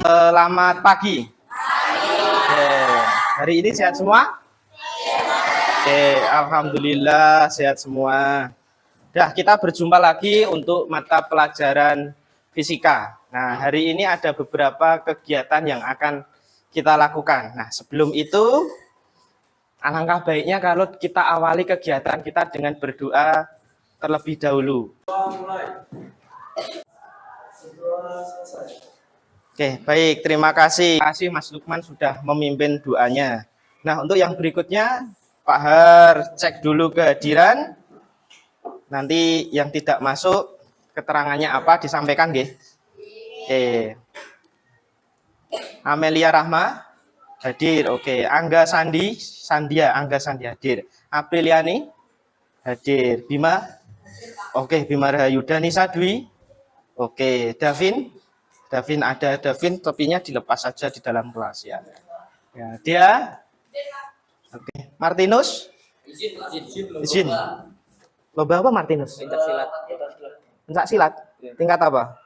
Selamat pagi. Oke. Hari ini sehat semua? Oke, alhamdulillah sehat semua. Dah, kita berjumpa lagi untuk mata pelajaran fisika. Nah, hari ini ada beberapa kegiatan yang akan kita lakukan. Nah, sebelum itu, alangkah baiknya kalau kita awali kegiatan kita dengan berdoa terlebih dahulu. Oke, baik. Terima kasih. Terima kasih Mas Lukman sudah memimpin doanya. Nah, untuk yang berikutnya, Pak Har cek dulu kehadiran. Nanti yang tidak masuk, keterangannya apa disampaikan, nggih. Oke. Amelia Rahma hadir. Oke. Angga Sandia hadir. Apriliani hadir. Bima. Oke, Bima Rahayu. Danisa Dwi. Oke, Davin ada. Davin topinya dilepas saja di dalam kelas ya. Ya, dia. Oke, Martinus. Izin. Lomba apa Martinus? Pencak silat. Tingkat apa?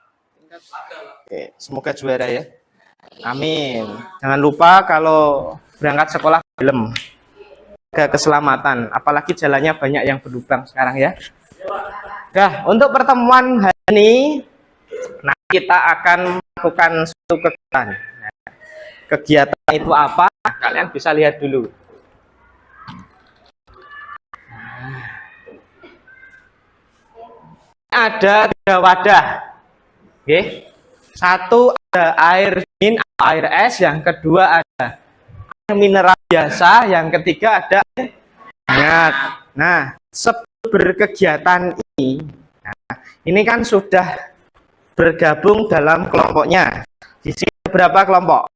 Oke, semoga juara ya. Amin. Jangan lupa kalau berangkat sekolah film ke keselamatan, apalagi jalannya banyak yang berlubang sekarang ya. Nah, untuk pertemuan hari ini, nah kita akan melakukan suatu kegiatan. Nah, kegiatan itu apa? Nah, kalian bisa lihat dulu. Ada 3 wadah. Oke. Satu ada air dingin atau air es, yang kedua ada air mineral biasa, yang ketiga ada air hangat. Nah, sebelum berkegiatan ini kan sudah bergabung dalam kelompoknya. Di sini berapa kelompok?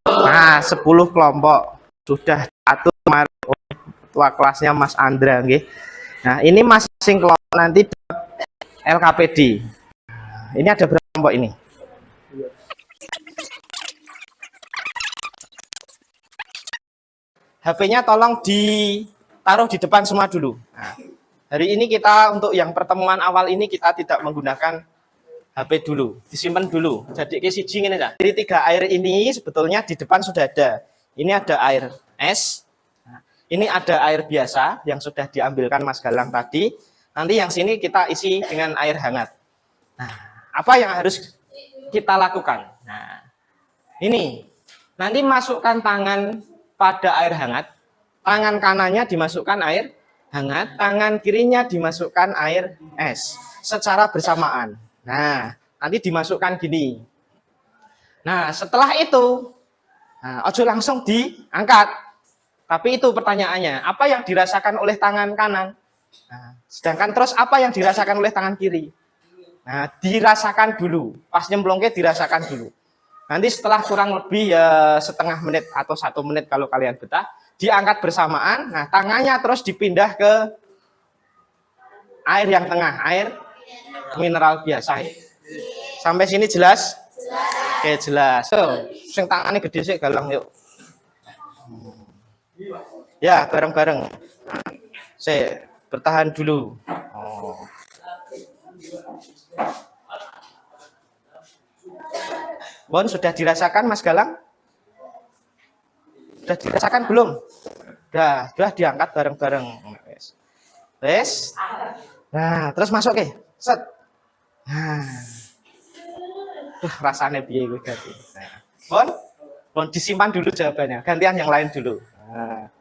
Nah, 10 kelompok. Sudah satu kemarin ketua kelasnya Mas Andra, nggih. Nah, ini masing-masing kelompok nanti LKPD. Ini ada berapa kelompok ini? HP-nya tolong ditaruh di depan semua dulu. Nah, hari ini kita untuk yang pertemuan awal ini kita tidak menggunakan HP dulu, disimpan dulu. Jadi siji ngene ya. Dari 3 air ini sebetulnya di depan sudah ada. Ini ada air es. Nah, ini ada air biasa yang sudah diambilkan Mas Galang tadi. Nanti yang sini kita isi dengan air hangat. Nah, apa yang harus kita lakukan? Nah, ini nanti masukkan tangan pada air hangat, tangan kanannya dimasukkan air hangat, tangan kirinya dimasukkan air es secara bersamaan. Nah, nanti dimasukkan gini. Nah, setelah itu, ojo langsung diangkat. Tapi itu pertanyaannya, apa yang dirasakan oleh tangan kanan? Nah, sedangkan terus apa yang dirasakan oleh tangan kiri? Nah, dirasakan dulu. Pas nyemplungnya dirasakan dulu. Nanti setelah kurang lebih ya setengah menit atau 1 menit kalau kalian betah, diangkat bersamaan. Nah, tangannya terus dipindah ke air yang tengah, air mineral biasa. Sampai sini jelas? Oke, jelas. So, sing tangannya gede sih Galang yuk. Ya, bareng-bareng. Saya bertahan dulu. Oh. Bon, sudah dirasakan Mas Galang? Sudah dirasakan belum? Sudah diangkat bareng-bareng. Wes. Nah, terus masuk ke. Set. Nah. Rasanya piye kuwi ganti. Nah. Bon, disimpan dulu jawabannya. Gantian yang lain dulu. Nah.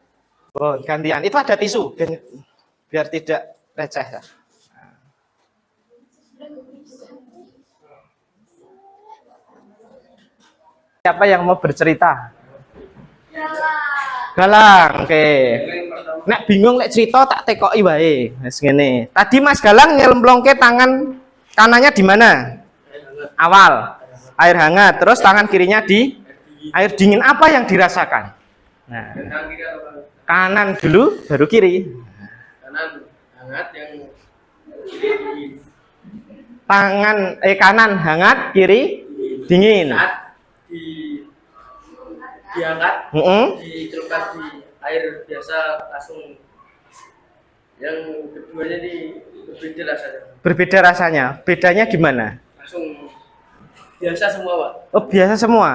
Bon, gantian. Itu ada tisu biar tidak receh ya. Siapa yang mau bercerita? Galang, oke. Nek bingung lek cerita tak tekoki wae. Wis ngene. Tadi Mas Galang nyemplungke tangan kanannya di mana? Awal. Air hangat, terus tangan kirinya di air dingin. Apa yang dirasakan? Nah. Kanan dulu baru kiri. Kanan hangat, yang kiri kanan hangat, kiri dingin. Diangkat, dicelupkan di air biasa langsung. Yang keduanya berbeda rasanya. Berbeda rasanya. Bedanya gimana? Langsung biasa semua Pak. Oh, biasa semua.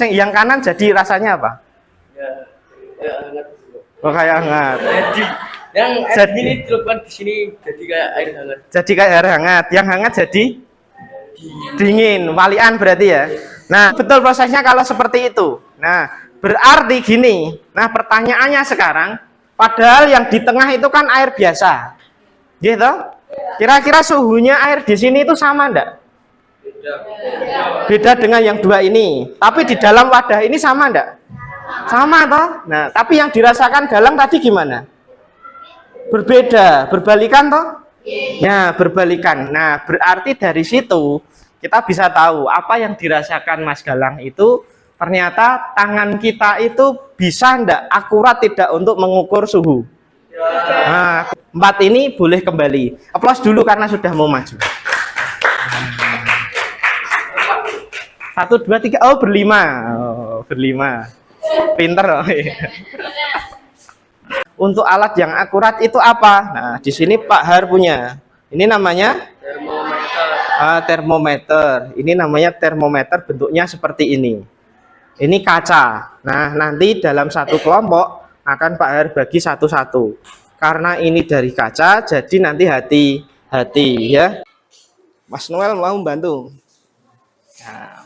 Yang kanan jadi rasanya apa? Ya, ya hangat. Oh, kayak hangat. Jadi yang air Jadi- dingin ditelupkan di sini jadi kayak air hangat. Jadi kayak air hangat. Yang hangat jadi dingin. Walian berarti ya. Nah, betul prosesnya kalau seperti itu. Nah, berarti gini. Nah, pertanyaannya sekarang, padahal yang di tengah itu kan air biasa. Gitu? Kira-kira suhunya air di sini itu sama enggak? Beda dengan yang dua ini. Tapi di dalam wadah ini sama enggak? Sama toh? Nah, tapi yang dirasakan Galang tadi gimana? Berbeda, berbalikan toh? Ya, berbalikan. Nah, berarti dari situ kita bisa tahu apa yang dirasakan Mas Galang itu ternyata tangan kita itu bisa enggak akurat tidak untuk mengukur suhu. Nah, 4 ini boleh kembali. Aplaus dulu karena sudah mau maju. 1, 2, 3, oh berlima. Oh, berlima. Pinter loh. Untuk alat yang akurat itu apa? Nah, di sini Pak Har punya. Ini namanya Termometer. termometer. Ini namanya termometer, bentuknya seperti ini. Ini kaca. Nah, nanti dalam satu kelompok akan Pak Har bagi satu-satu. Karena ini dari kaca, jadi nanti hati-hati ya. Mas Noel mau bantu. Nah,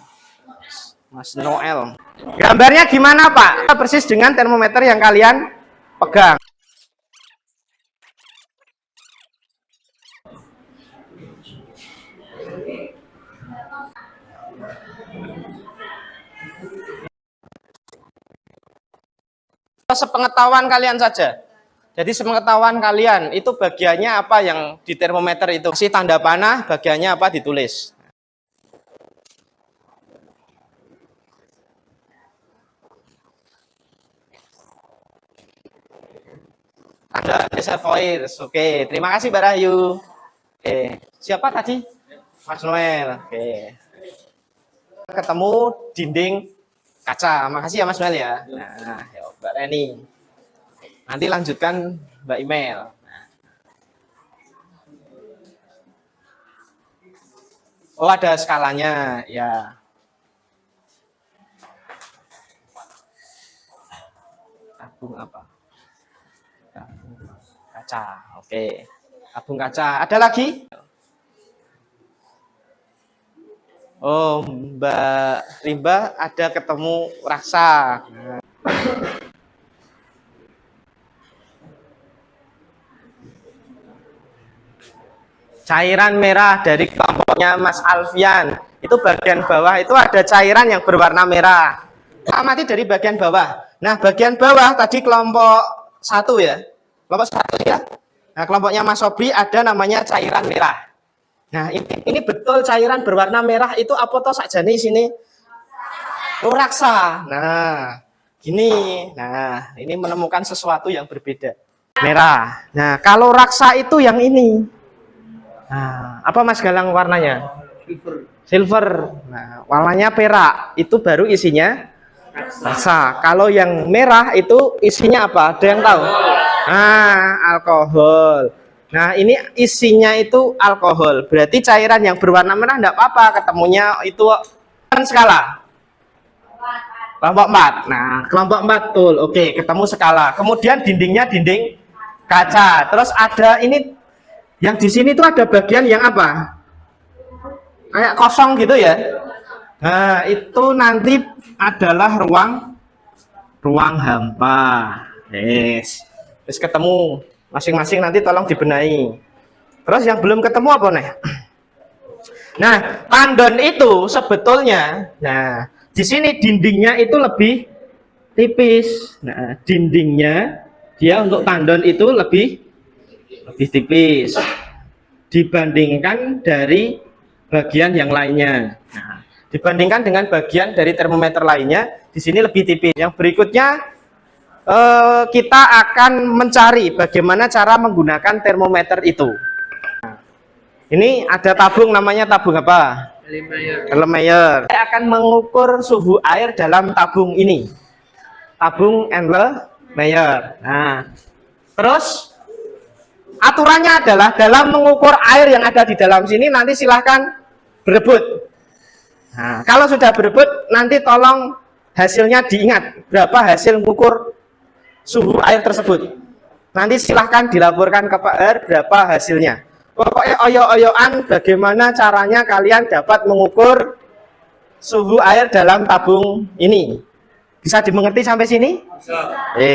Mas Noel. Gambarnya gimana Pak? Persis dengan termometer yang kalian pegang. Sepengetahuan kalian saja. Jadi sepengetahuan kalian itu bagiannya apa yang di termometer itu? Si tanda panah bagiannya apa ditulis. Ada reservoirs. Oke, terima kasih Mbak Rahayu. Oke, siapa tadi? Mas Noel. Oke. Ketemu dinding kaca. Makasih ya Mas Noel ya. Nah, ya, Mbak Reni. Nanti lanjutkan Mbak Email. Nah. Oh, ada skalanya, ya. Tabung apa? Tabung kaca. Oke. Tabung kaca. Ada lagi? Oh, Mbak Rimba ada ketemu raksa. Nah. Cairan merah dari kelompoknya Mas Alfian. Itu bagian bawah itu ada cairan yang berwarna merah. Amati dari bagian bawah. Nah, bagian bawah tadi kelompok 1 ya. Kelompok 1 ya. Nah, kelompoknya Mas Sobri ada namanya cairan merah. Nah, ini betul cairan berwarna merah itu apa toh sakjane sini? Raksa. Nah, gini. Nah, ini menemukan sesuatu yang berbeda. Merah. Nah, kalau raksa itu yang ini. Nah, apa Mas Galang warnanya? Silver. Silver. Nah, warnanya perak. Itu baru isinya raksa. Kalau yang merah itu isinya apa? Ada yang tahu? Ah, alkohol. Nah, ini isinya itu alkohol. Berarti cairan yang berwarna merah enggak apa-apa, ketemunya itu skala. Kelompok 4. Nah, kelompok 4 betul. Oke, ketemu skala. Kemudian dindingnya dinding kaca. Terus ada ini yang di sini tuh ada bagian yang apa? Kayak kosong gitu ya. Nah, itu nanti adalah ruang hampa. Yes. Terus ketemu masing-masing nanti tolong dibenahi. Terus yang belum ketemu apa nih? Nah, tandon itu sebetulnya, nah di sini dindingnya itu lebih tipis. Nah, dindingnya dia untuk tandon itu lebih tipis dibandingkan dari bagian yang lainnya. Nah, dibandingkan dengan bagian dari termometer lainnya, di sini lebih tipis. Yang berikutnya kita akan mencari bagaimana cara menggunakan termometer itu. Nah, ini ada tabung, namanya tabung apa? Erlenmeyer. Saya akan mengukur suhu air dalam tabung ini. Tabung Erlenmeyer. Nah, terus aturannya adalah dalam mengukur air yang ada di dalam sini nanti silahkan berebut. Nah, kalau sudah berebut, nanti tolong hasilnya diingat. Berapa hasil mengukur suhu air tersebut. Nanti silahkan dilaporkan ke Pak R berapa hasilnya. Pokoknya oyo-oyoan bagaimana caranya kalian dapat mengukur suhu air dalam tabung ini. Bisa dimengerti sampai sini?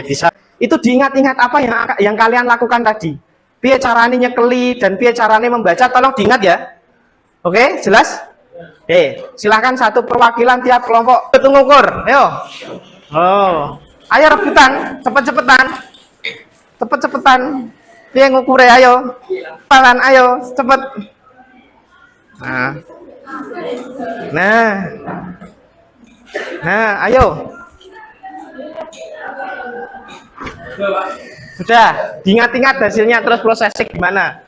Bisa. Itu diingat-ingat apa yang kalian lakukan tadi. Piye caranya nyekeli dan piye caranya membaca, tolong diingat ya. Oke, jelas? Silahkan satu perwakilan tiap kelompok betul ngukur. Ayo. Ayo rebutan, cepet-cepetan. Cepet-cepetan. Piye ngukure ayo. Pelan ayo, cepet. Nah, ayo. Sudah, diingat-ingat hasilnya terus prosesnya gimana.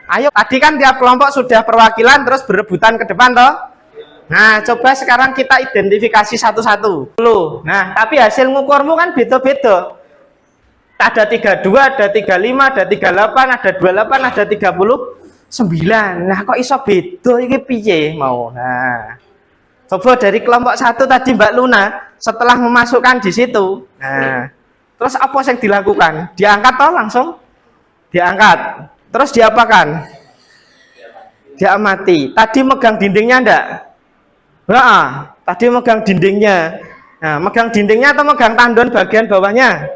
Ayo, tadi kan tiap kelompok sudah perwakilan terus berebutan ke depan toh. Nah, coba sekarang kita identifikasi satu-satu. Nah, tapi hasil ngukurmu kan beda-beda. Ada 32, ada 35, ada 38, ada 28, ada 39. Nah, kok iso beda iki piye mau? Nah, coba dari kelompok 1 tadi Mbak Luna setelah memasukkan di situ. Nah, terus apa yang dilakukan? Diangkat toh langsung? Diangkat. Terus diapakan? Diamati. Tadi megang dindingnya enggak? Tadi megang dindingnya. Nah, megang dindingnya atau megang tandon bagian bawahnya?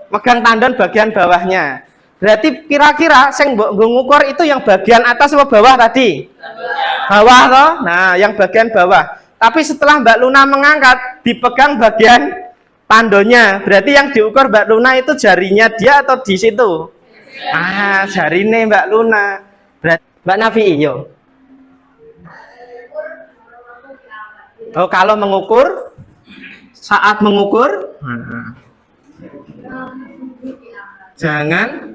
Megang tandon bagian bawahnya. Berarti kira-kira sing mbok ngukur itu yang bagian atas atau bawah tadi? Bawah toh? Nah, yang bagian bawah. Tapi setelah Mbak Luna mengangkat, dipegang bagian tandonnya. Berarti yang diukur Mbak Luna itu jarinya dia atau di situ? Jarine Mbak Luna. Berarti Mbak Nafi, yo. Kalau mengukur, saat mengukur, jangan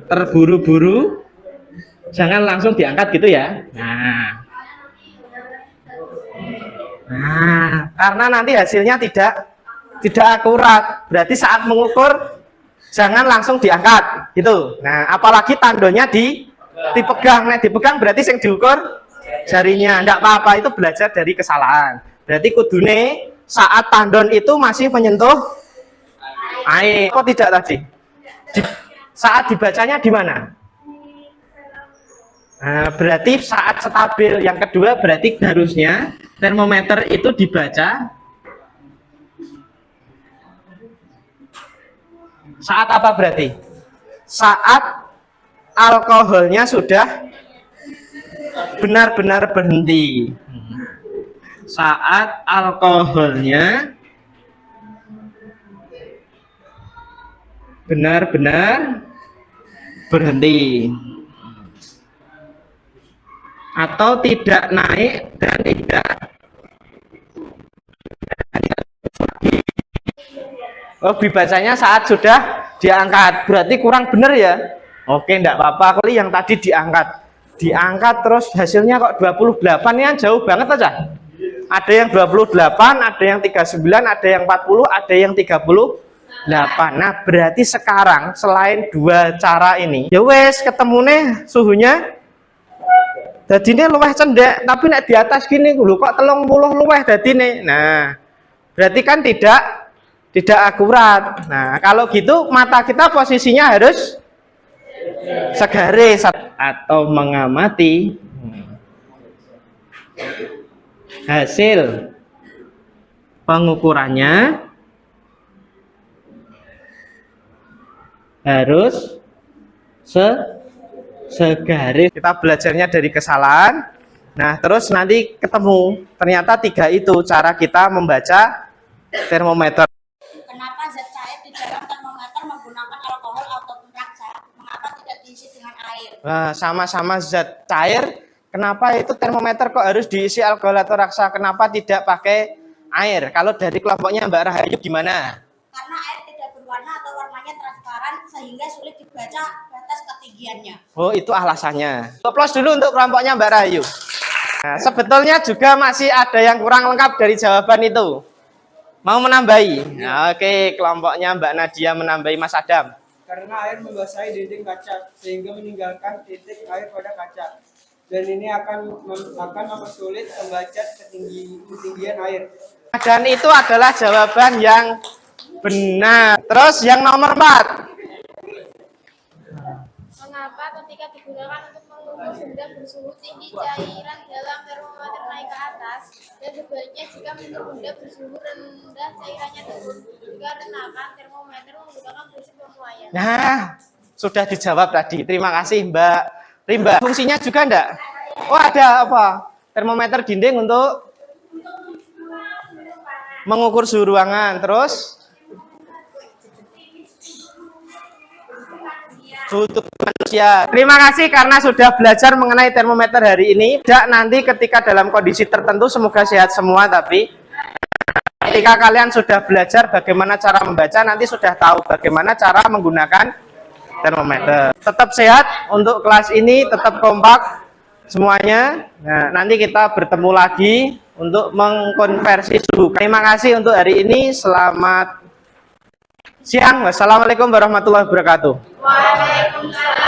terburu-buru, jangan langsung diangkat gitu ya. Karena nanti hasilnya tidak akurat. Berarti saat mengukur jangan langsung diangkat gitu. Nah, apalagi tandonnya dipegang. Nah, dipegang berarti yang diukur jarinya. Enggak apa-apa, itu belajar dari kesalahan. Berarti kudune saat tandon itu masih menyentuh air. Kok tidak tadi? Saat dibacanya di mana? Nah, berarti saat stabil. Yang kedua berarti harusnya termometer itu dibaca saat apa berarti? Saat alkoholnya sudah benar-benar berhenti. Saat alkoholnya benar-benar berhenti. Atau tidak naik dan tidak dibacanya saat sudah diangkat. Berarti kurang benar ya. Oke, enggak apa-apa. Kalau yang tadi diangkat terus hasilnya kok 28 ya, jauh banget aja. Ada yang 28, ada yang 39, ada yang 40, ada yang 38. Nah, berarti sekarang selain dua cara ini, ya wes ketemu nih suhunya. Jadi ini luweh cendek, tapi nek di atas gini lho kok 30 luweh dadine. Nah, berarti kan tidak akurat. Nah, kalau gitu mata kita posisinya harus segaris atau mengamati hasil pengukurannya harus segaris. Kita belajarnya dari kesalahan. Nah, terus nanti ketemu ternyata 3 itu cara kita membaca termometer. Kenapa zat cair di dalam termometer menggunakan alkohol ataupun raksa? Mengapa tidak diisi dengan air? Sama-sama zat cair. Kenapa itu termometer kok harus diisi alkohol atau raksa? Kenapa tidak pakai air? Kalau dari kelompoknya Mbak Rahayu gimana? Karena air tidak berwarna atau warnanya transparan sehingga sulit dibaca batas ketinggiannya. Oh, itu alasannya. Aplaus dulu untuk kelompoknya Mbak Rahayu. Nah, sebetulnya juga masih ada yang kurang lengkap dari jawaban itu. Mau menambahi? Nah, oke, kelompoknya Mbak Nadia menambahi Mas Adam. Karena air membasahi dinding kaca sehingga meninggalkan titik air pada kaca. Dan ini akan mempersulit membaca ketinggian air. Dan itu adalah jawaban yang benar. Terus yang nomor 4. Mengapa ketika digunakan untuk mengukur benda bersuhu tinggi cairan dalam termometer naik ke atas dan sebaliknya jika mengukur benda bersuhu rendah cairannya turun? Dikarenakan termometer menggunakan prinsip pemuaian. Nah, sudah dijawab tadi. Terima kasih Mbak Rimba. Fungsinya juga enggak? Oh, ada apa? Termometer dinding untuk mengukur suhu ruangan. Terus suhu tubuh manusia. Terima kasih karena sudah belajar mengenai termometer hari ini. Tidak nanti ketika dalam kondisi tertentu, semoga sehat semua, tapi ketika kalian sudah belajar bagaimana cara membaca, nanti sudah tahu bagaimana cara menggunakan termometer. Tetap sehat untuk kelas ini, tetap kompak semuanya. Nah, nanti kita bertemu lagi untuk mengkonversi suhu. Terima kasih untuk hari ini. Selamat siang. Wassalamualaikum warahmatullahi wabarakatuh. Waalaikumsalam.